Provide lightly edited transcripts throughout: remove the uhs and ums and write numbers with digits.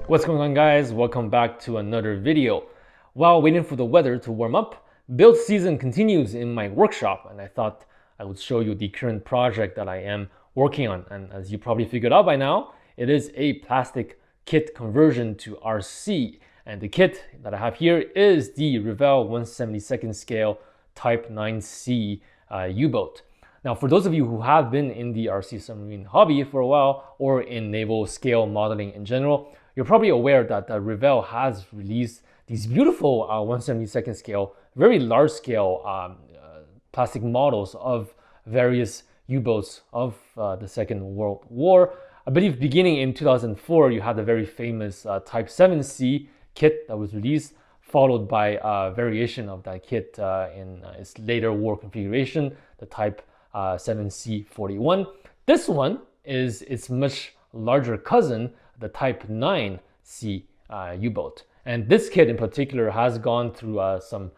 What's going on, guys? Welcome back to another video. While waiting for the weather to warm up, build season continues in my workshop, and I thought I would show you the current project that I am working on. And as you probably figured out by now, it is a plastic kit conversion to RC. And the kit that I have here is the Revell 1/72nd scale Type IXC U-boat. Now, for those of you who have been in the RC submarine hobby for a while, or in naval scale modeling in general, you're probably aware that Revell has released these beautiful 1/72nd scale, very large scale plastic models of various U-boats of the Second World War. I believe beginning in 2004, you had the very famous Type 7C kit that was released, followed by a variation of that kit in its later war configuration, the Type 7C41. This one is its much larger cousin, the Type 9C U-boat. And this kit in particular has gone through some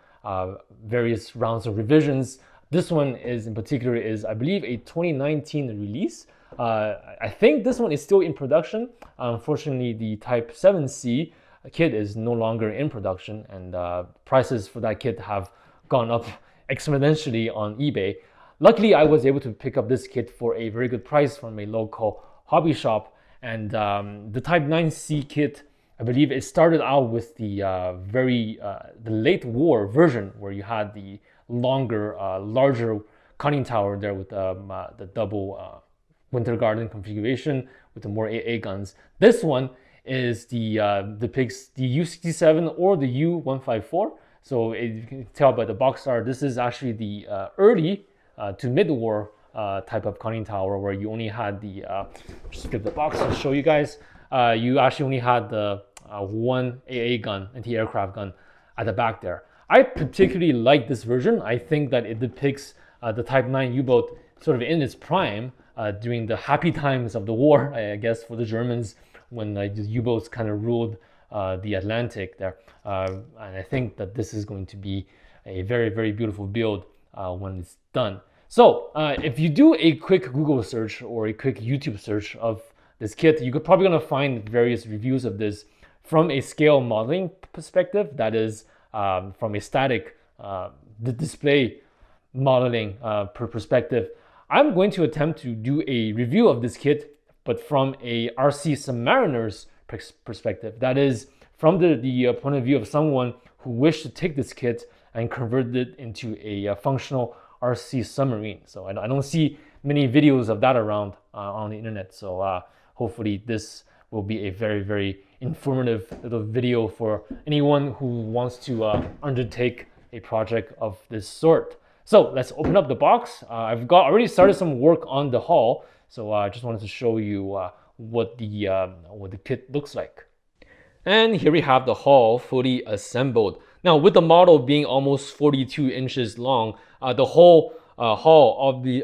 various rounds of revisions. This one is in particular is, I believe, a 2019 release. I think this one is still in production. Unfortunately, the Type 7C kit is no longer in production, and prices for that kit have gone up exponentially on eBay. Luckily, I was able to pick up this kit for a very good price from a local hobby shop. And the Type 9C kit, I believe it started out with the the late war version, where you had the longer, larger conning tower there with the double winter garden configuration with the more AA guns. This one is depicts the U-67 or the U-154. So you can tell by the box art, this is actually the early to mid-war type of conning tower, where you only had the just flip the box and show you guys. You actually only had the one AA gun, anti-aircraft gun, at the back there. I particularly like this version. I think that it depicts the Type 9 U-boat sort of in its prime during the happy times of the war, I guess, for the Germans, when the U-boats kind of ruled the Atlantic there. And I think that this is going to be a very, very beautiful build when it's done. So if you do a quick Google search or a quick YouTube search of this kit, you're probably going to find various reviews of this from a scale modeling perspective, that is from a static display modeling perspective. I'm going to attempt to do a review of this kit, but from a RC Submariner's perspective. That is from the point of view of someone who wished to take this kit and convert it into a functional RC submarine. So I don't see many videos of that around on the internet. So hopefully this will be a very, very informative little video for anyone who wants to undertake a project of this sort. So let's open up the box. I've already started some work on the hull. So I just wanted to show you what the kit looks like. And here we have the hull fully assembled. Now, with the model being almost 42 inches long, the whole hull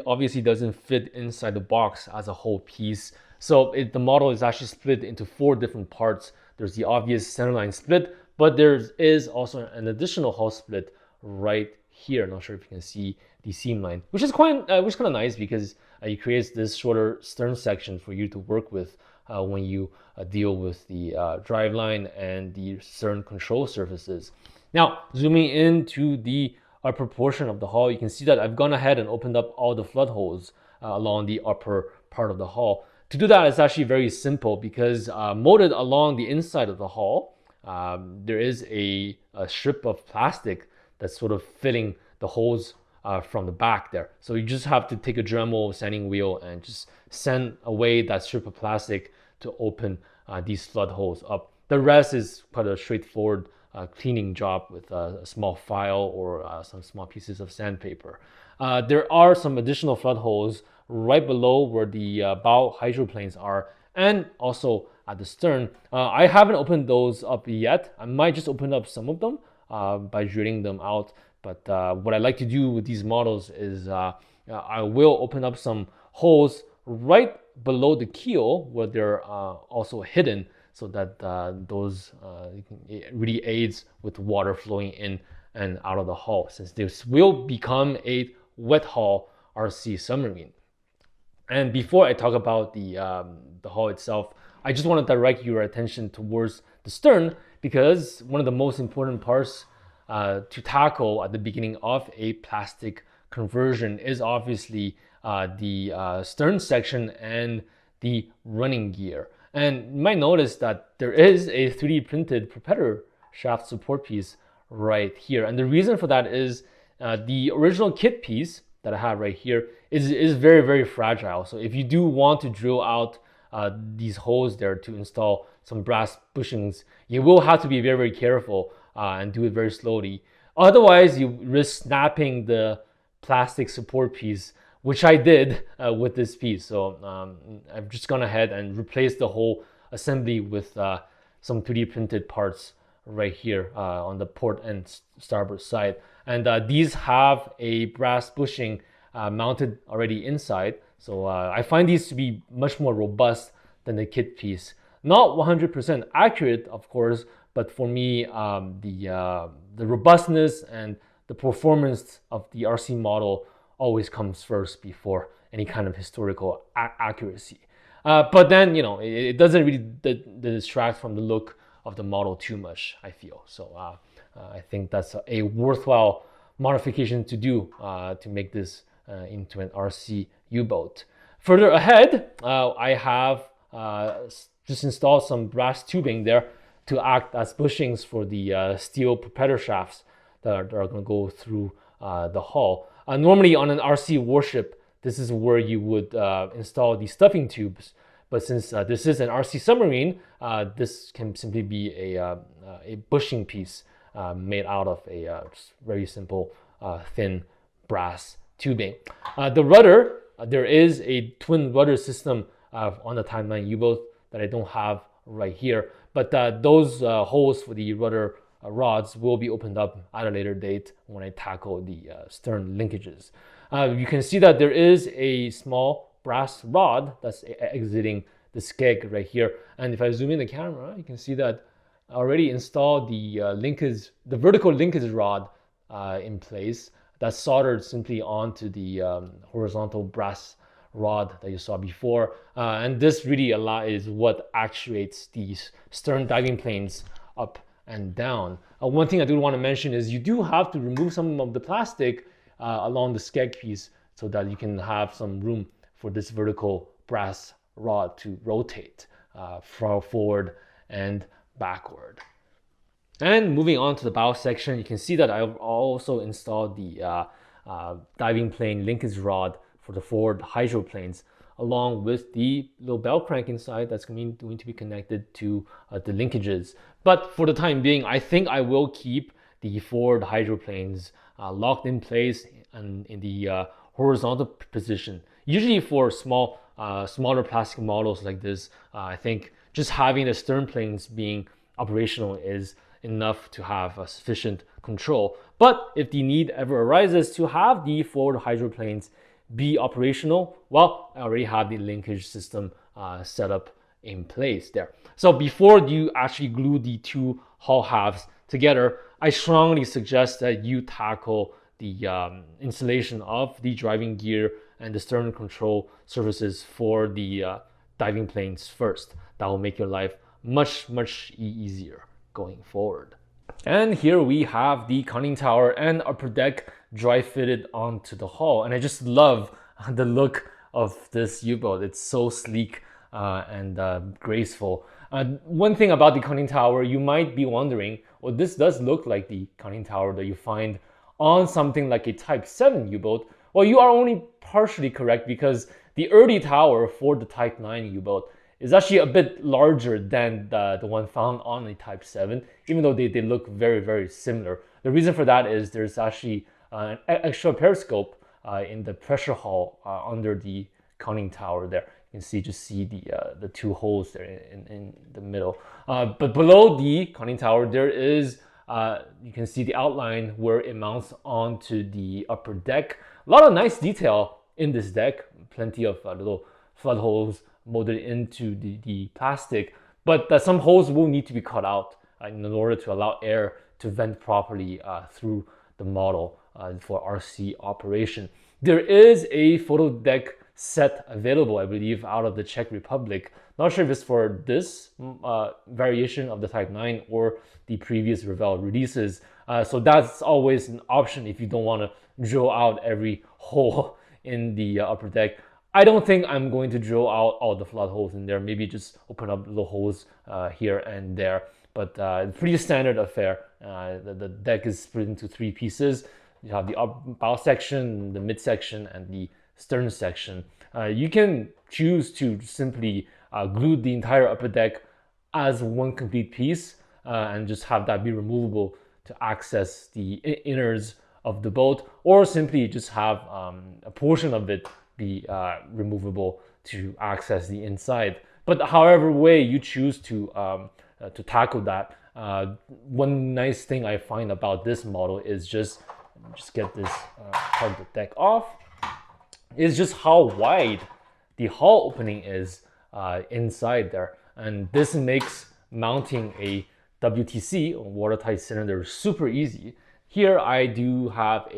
obviously doesn't fit inside the box as a whole piece. So the model is actually split into 4 different parts. There's the obvious centerline split, but there is also an additional hull split right here. I'm not sure if you can see the seam line, which is kind of nice, because it creates this shorter stern section for you to work with when you deal with the driveline and the stern control surfaces. Now, zooming into the upper portion of the hull, you can see that I've gone ahead and opened up all the flood holes along the upper part of the hull. To do that, it's actually very simple, because molded along the inside of the hull, there is a strip of plastic that's sort of filling the holes from the back there. So you just have to take a Dremel sanding wheel and just sand away that strip of plastic to open these flood holes up. The rest is quite a straightforward cleaning job with a small file or some small pieces of sandpaper. There are some additional flood holes right below where the bow hydroplanes are, and also at the stern. I haven't opened those up yet. I might just open up some of them by drilling them out. But what I like to do with these models is I will open up some holes right below the keel where they're also hidden, so that it really aids with water flowing in and out of the hull, since this will become a wet hull RC submarine. And before I talk about the hull itself, I just want to direct your attention towards the stern, because one of the most important parts to tackle at the beginning of a plastic conversion is obviously the stern section and the running gear. And you might notice that there is a 3D printed propeller shaft support piece right here. And the reason for that is the original kit piece that I have right here is very, very fragile. So if you do want to drill out these holes there to install some brass bushings, you will have to be very, very careful and do it very slowly. Otherwise, you risk snapping the plastic support piece, which I did with this piece. So I've just gone ahead and replaced the whole assembly with some 3D printed parts right here on the port and starboard side. And these have a brass bushing mounted already inside. So I find these to be much more robust than the kit piece. Not 100% accurate, of course, but for me, the robustness and the performance of the RC model always comes first before any kind of historical accuracy. But then, it doesn't really distract from the look of the model too much, I feel. So I think that's a worthwhile modification to do to make this into an RC U-boat. Further ahead, I have just installed some brass tubing there to act as bushings for the steel propeller shafts that are going to go through the hull. Normally on an RC warship, this is where you would install the stuffing tubes. But since this is an RC submarine, this can simply be a bushing piece made out of a very simple thin brass tubing. The rudder, there is a twin rudder system on the Type IX U-boat that I don't have right here. But those holes for the rudder rods will be opened up at a later date when I tackle the stern linkages. You can see that there is a small brass rod that's exiting the skeg right here. And if I zoom in the camera, you can see that I already installed the linkage, the vertical linkage rod in place. That's soldered simply onto the horizontal brass rod that you saw before. And this really is what actuates these stern diving planes up and down. One thing I do want to mention is you do have to remove some of the plastic along the skeg piece so that you can have some room for this vertical brass rod to rotate forward and backward. And moving on to the bow section, you can see that I've also installed the diving plane linkage rod for the forward hydroplanes, along with the little bell crank inside that's going to be connected to the linkages. But for the time being, I think I will keep the forward hydroplanes locked in place and in the horizontal position. Usually for smaller plastic models like this, I think just having the stern planes being operational is enough to have sufficient control. But if the need ever arises to have the forward hydroplanes be operational, well, I already have the linkage system set up in place there. So before you actually glue the two hull halves together, I strongly suggest that you tackle the installation of the driving gear and the stern control surfaces for the diving planes first. That will make your life much, much easier going forward. And here we have the conning tower and upper deck dry fitted onto the hull. And I just love the look of this U-boat. It's so sleek and graceful. One thing about the conning tower, you might be wondering, well, this does look like the conning tower that you find on something like a Type 7 U-boat. Well, you are only partially correct, because the early tower for the Type 9 U-boat is actually a bit larger than the one found on the Type 7, even though they look very, very similar. The reason for that is there's actually an extra periscope in the pressure hull under the conning tower there. You can see the two holes there in the middle. But below the conning tower, there is, you can see the outline where it mounts onto the upper deck. A lot of nice detail in this deck, plenty of little flood holes molded into the plastic, but some holes will need to be cut out in order to allow air to vent properly through the model for RC operation. There is a photo deck set available, I believe, out of the Czech Republic. Not sure if it's for this variation of the Type 9 or the previous Revell releases. So that's always an option if you don't want to drill out every hole in the upper deck. I don't think I'm going to drill out all the flood holes in there. Maybe just open up little holes here and there. But pretty standard affair. The deck is split into 3 pieces. You have the bow section, the mid section, and the stern section. You can choose to simply glue the entire upper deck as one complete piece and just have that be removable to access the innards of the boat, or simply just have a portion of it be removable to access the inside. But however way you choose to tackle that, one nice thing I find about this model is just get this part of the deck off, is just how wide the hull opening is inside there. And this makes mounting a WTC, watertight cylinder, super easy. Here I do have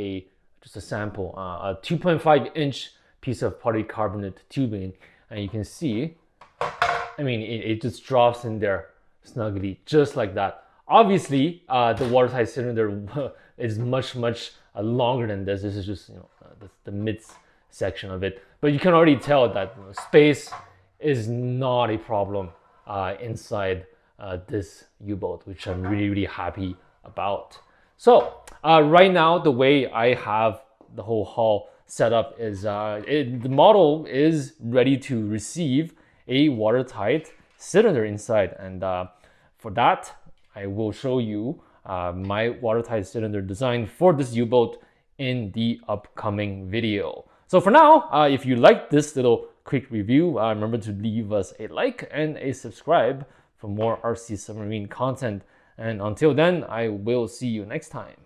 just a sample, a 2.5-inch piece of polycarbonate tubing, and you can see, I mean, it just drops in there snugly, just like that. Obviously, the watertight cylinder is much longer than this. This is just the mid section of it, but you can already tell that space is not a problem inside this U-boat, which I'm really happy about. So right now, the way I have the whole hull set up is the model is ready to receive a watertight cylinder inside, and for that I will show you my watertight cylinder design for this U-boat in the upcoming video. So for now, if you like this little quick review, remember to leave us a like and a subscribe for more RC submarine content. And until then, I will see you next time.